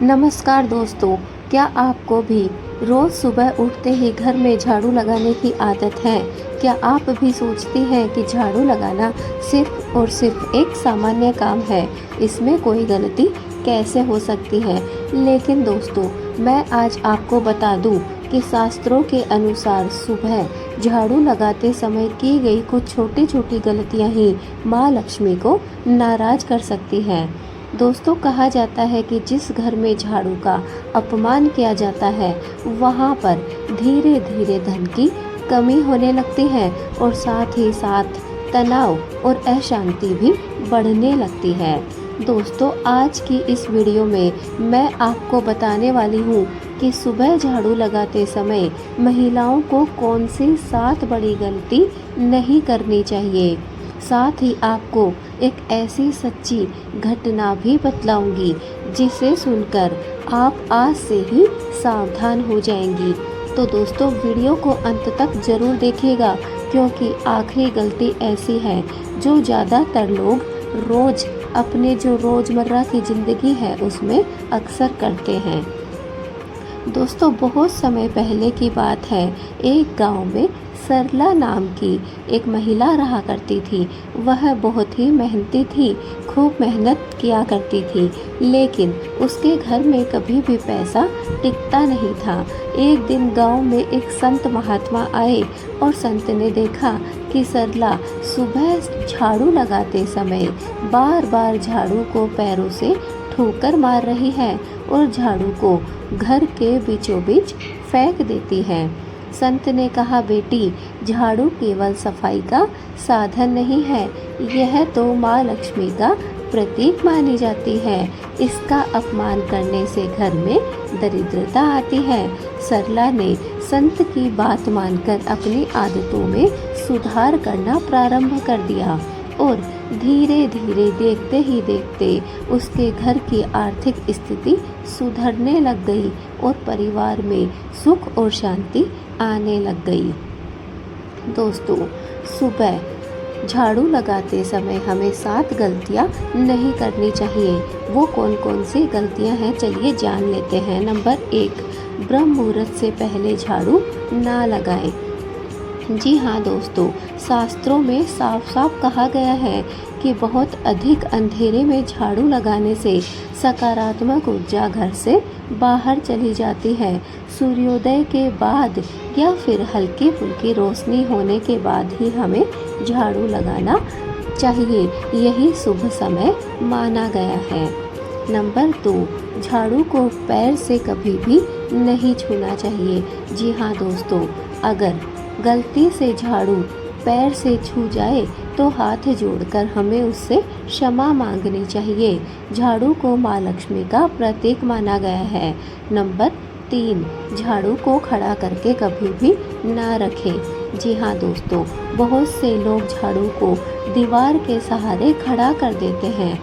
नमस्कार दोस्तों, क्या आपको भी रोज़ सुबह उठते ही घर में झाड़ू लगाने की आदत है? क्या आप भी सोचती हैं कि झाड़ू लगाना सिर्फ़ और सिर्फ़ एक सामान्य काम है, इसमें कोई गलती कैसे हो सकती है? लेकिन दोस्तों, मैं आज आपको बता दूं कि शास्त्रों के अनुसार सुबह झाड़ू लगाते समय की गई कुछ छोटी-छोटी गलतियां ही माँ लक्ष्मी को नाराज़ कर सकती हैं। दोस्तों, कहा जाता है कि जिस घर में झाड़ू का अपमान किया जाता है वहाँ पर धीरे धीरे धन की कमी होने लगती है और साथ ही साथ तनाव और अशांति भी बढ़ने लगती है। दोस्तों, आज की इस वीडियो में मैं आपको बताने वाली हूँ कि सुबह झाड़ू लगाते समय महिलाओं को कौन सी 7 बड़ी गलती नहीं करनी चाहिए। साथ ही आपको एक ऐसी सच्ची घटना भी बतलाऊंगी जिसे सुनकर आप आज से ही सावधान हो जाएंगी। तो दोस्तों, वीडियो को अंत तक ज़रूर देखिएगा क्योंकि आखिरी गलती ऐसी है जो ज़्यादातर लोग रोज़ अपने जो रोज़मर्रा की ज़िंदगी है उसमें अक्सर करते हैं। दोस्तों, बहुत समय पहले की बात है। एक गांव में सरला नाम की एक महिला रहा करती थी। वह बहुत ही मेहनती थी, खूब मेहनत किया करती थी, लेकिन उसके घर में कभी भी पैसा टिकता नहीं था। एक दिन गांव में एक संत महात्मा आए और संत ने देखा कि सरला सुबह झाड़ू लगाते समय बार बार झाड़ू को पैरों से ठोकर मार रही है और झाड़ू को घर के बीचों बीच फेंक देती है। संत ने कहा, बेटी, झाड़ू केवल सफाई का साधन नहीं है, यह तो माँ लक्ष्मी का प्रतीक मानी जाती है। इसका अपमान करने से घर में दरिद्रता आती है। सरला ने संत की बात मानकर अपनी आदतों में सुधार करना प्रारंभ कर दिया और धीरे धीरे देखते ही देखते उसके घर की आर्थिक स्थिति सुधरने लग गई और परिवार में सुख और शांति आने लग गई। दोस्तों, सुबह झाड़ू लगाते समय हमें 7 गलतियां नहीं करनी चाहिए। वो कौन कौन सी गलतियां हैं, चलिए जान लेते हैं। नंबर 1, ब्रह्म मुहूर्त से पहले झाड़ू ना लगाएं। जी हाँ दोस्तों, शास्त्रों में साफ साफ कहा गया है कि बहुत अधिक अंधेरे में झाड़ू लगाने से सकारात्मक ऊर्जा घर से बाहर चली जाती है। सूर्योदय के बाद या फिर हल्की फुल्की रोशनी होने के बाद ही हमें झाड़ू लगाना चाहिए, यही शुभ समय माना गया है। नंबर 2, झाड़ू को पैर से कभी भी नहीं छूना चाहिए। जी हाँ दोस्तों, अगर गलती से झाड़ू पैर से छू जाए तो हाथ जोड़कर हमें उससे क्षमा मांगनी चाहिए। झाड़ू को माँ लक्ष्मी का प्रतीक माना गया है। नंबर 3, झाड़ू को खड़ा करके कभी भी ना रखें। जी हाँ दोस्तों, बहुत से लोग झाड़ू को दीवार के सहारे खड़ा कर देते हैं।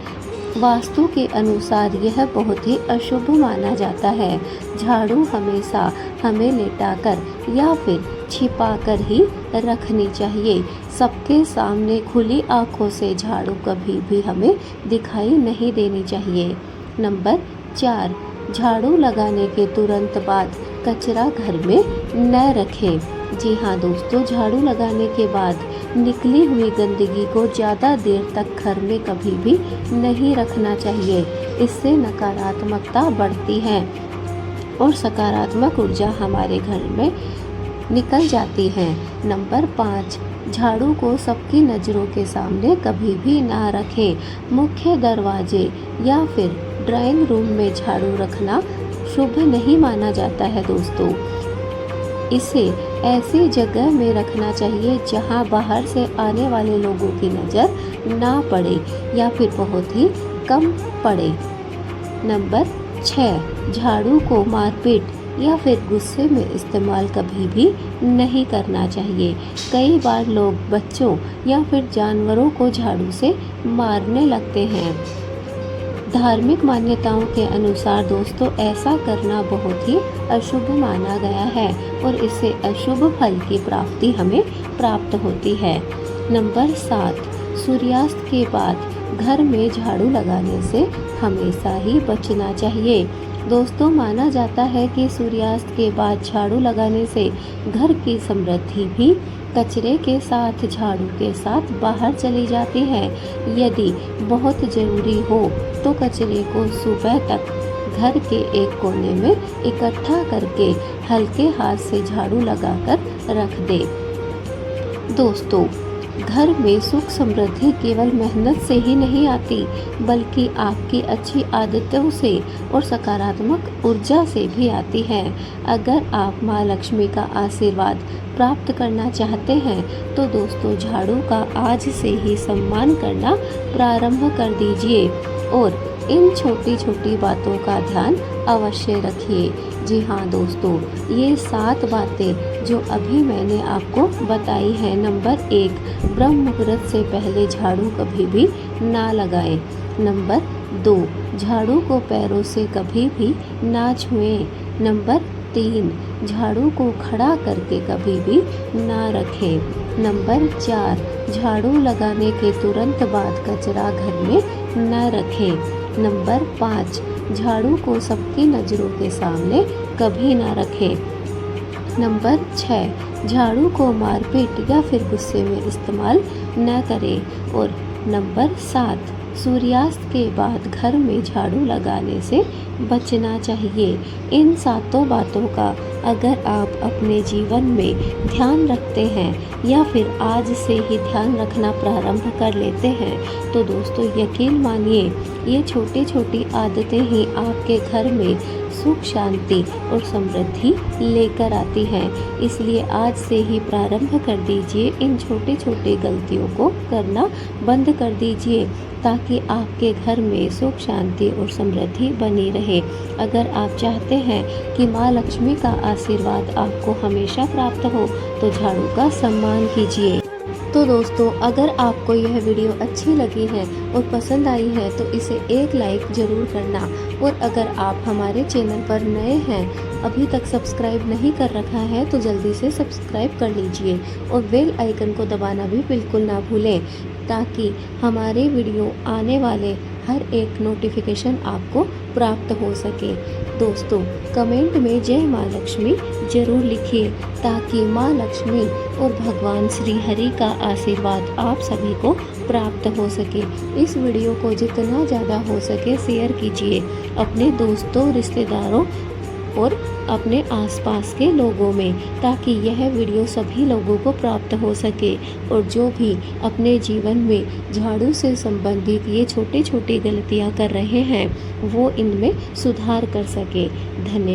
वास्तु के अनुसार यह बहुत ही अशुभ माना जाता है। झाड़ू हमेशा हमें लेटाकर या फिर छिपाकर ही रखनी चाहिए। सबके सामने खुली आंखों से झाड़ू कभी भी हमें दिखाई नहीं देनी चाहिए। नंबर 4, झाड़ू लगाने के तुरंत बाद कचरा घर में न रखें। जी हाँ दोस्तों, झाड़ू लगाने के बाद निकली हुई गंदगी को ज़्यादा देर तक घर में कभी भी नहीं रखना चाहिए। इससे नकारात्मकता बढ़ती है और सकारात्मक ऊर्जा हमारे घर में निकल जाती है। नंबर 5, झाड़ू को सबकी नज़रों के सामने कभी भी ना रखें। मुख्य दरवाजे या फिर ड्राइंग रूम में झाड़ू रखना शुभ नहीं माना जाता है दोस्तों। इसे ऐसी जगह में रखना चाहिए जहां बाहर से आने वाले लोगों की नज़र ना पड़े या फिर बहुत ही कम पड़े। नंबर 6, झाड़ू को मारपीट या फिर गुस्से में इस्तेमाल कभी भी नहीं करना चाहिए। कई बार लोग बच्चों या फिर जानवरों को झाड़ू से मारने लगते हैं। धार्मिक मान्यताओं के अनुसार दोस्तों, ऐसा करना बहुत ही अशुभ माना गया है और इससे अशुभ फल की प्राप्ति हमें प्राप्त होती है। नंबर 7, सूर्यास्त के बाद घर में झाड़ू लगाने से हमेशा ही बचना चाहिए। दोस्तों माना जाता है कि सूर्यास्त के बाद झाड़ू लगाने से घर की समृद्धि भी कचरे के साथ झाड़ू के साथ बाहर चली जाती है। यदि बहुत ज़रूरी हो तो कचरे को सुबह तक घर के एक कोने में इकट्ठा करके हल्के हाथ से झाड़ू लगाकर रख दे। दोस्तों घर में सुख समृद्धि केवल मेहनत से ही नहीं आती, बल्कि आपकी अच्छी आदतों से और सकारात्मक ऊर्जा से भी आती है। अगर आप माँ लक्ष्मी का आशीर्वाद प्राप्त करना चाहते हैं तो दोस्तों झाड़ू का आज से ही सम्मान करना प्रारंभ कर दीजिए और इन छोटी छोटी बातों का ध्यान अवश्य रखिए। जी हाँ दोस्तों, ये 7 बातें जो अभी मैंने आपको बताई हैं। नंबर 1, ब्रह्म मुहूर्त से पहले झाड़ू कभी भी ना लगाएं। नंबर 2, झाड़ू को पैरों से कभी भी ना छुएं। नंबर 3, झाड़ू को खड़ा करके कभी भी ना रखें। नंबर 4, झाड़ू लगाने के तुरंत बाद कचरा घर में न रखें। नंबर 5, झाड़ू को सबकी नज़रों के सामने कभी ना रखें। नंबर 6, झाड़ू को मारपीट या फिर गुस्से में इस्तेमाल न करें। और नंबर 7, सूर्यास्त के बाद घर में झाड़ू लगाने से बचना चाहिए। इन 7 बातों का अगर आप अपने जीवन में ध्यान रखते हैं या फिर आज से ही ध्यान रखना प्रारंभ कर लेते हैं तो दोस्तों यकीन मानिए ये छोटी छोटी आदतें ही आपके घर में सुख शांति और समृद्धि लेकर आती हैं। इसलिए आज से ही प्रारंभ कर दीजिए, इन छोटे छोटे गलतियों को करना बंद कर दीजिए ताकि आपके घर में सुख शांति और समृद्धि बनी रहे। अगर आप चाहते हैं कि माँ लक्ष्मी का आशीर्वाद आपको हमेशा प्राप्त हो तो झाड़ू का सम्मान कीजिए। तो दोस्तों अगर आपको यह वीडियो अच्छी लगी है और पसंद आई है तो इसे एक लाइक ज़रूर करना। और अगर आप हमारे चैनल पर नए हैं, अभी तक सब्सक्राइब नहीं कर रखा है तो जल्दी से सब्सक्राइब कर लीजिए और बेल आइकन को दबाना भी बिल्कुल ना भूलें ताकि हमारे वीडियो आने वाले हर एक नोटिफिकेशन आपको प्राप्त हो सके। दोस्तों कमेंट में जय माँ लक्ष्मी ज़रूर लिखिए ताकि माँ लक्ष्मी और भगवान श्री हरि का आशीर्वाद आप सभी को प्राप्त हो सके। इस वीडियो को जितना ज़्यादा हो सके शेयर कीजिए अपने दोस्तों, रिश्तेदारों और अपने आसपास के लोगों में ताकि यह वीडियो सभी लोगों को प्राप्त हो सके और जो भी अपने जीवन में झाड़ू से संबंधित ये छोटी छोटी गलतियां कर रहे हैं वो इनमें सुधार कर सके। धन्यवाद।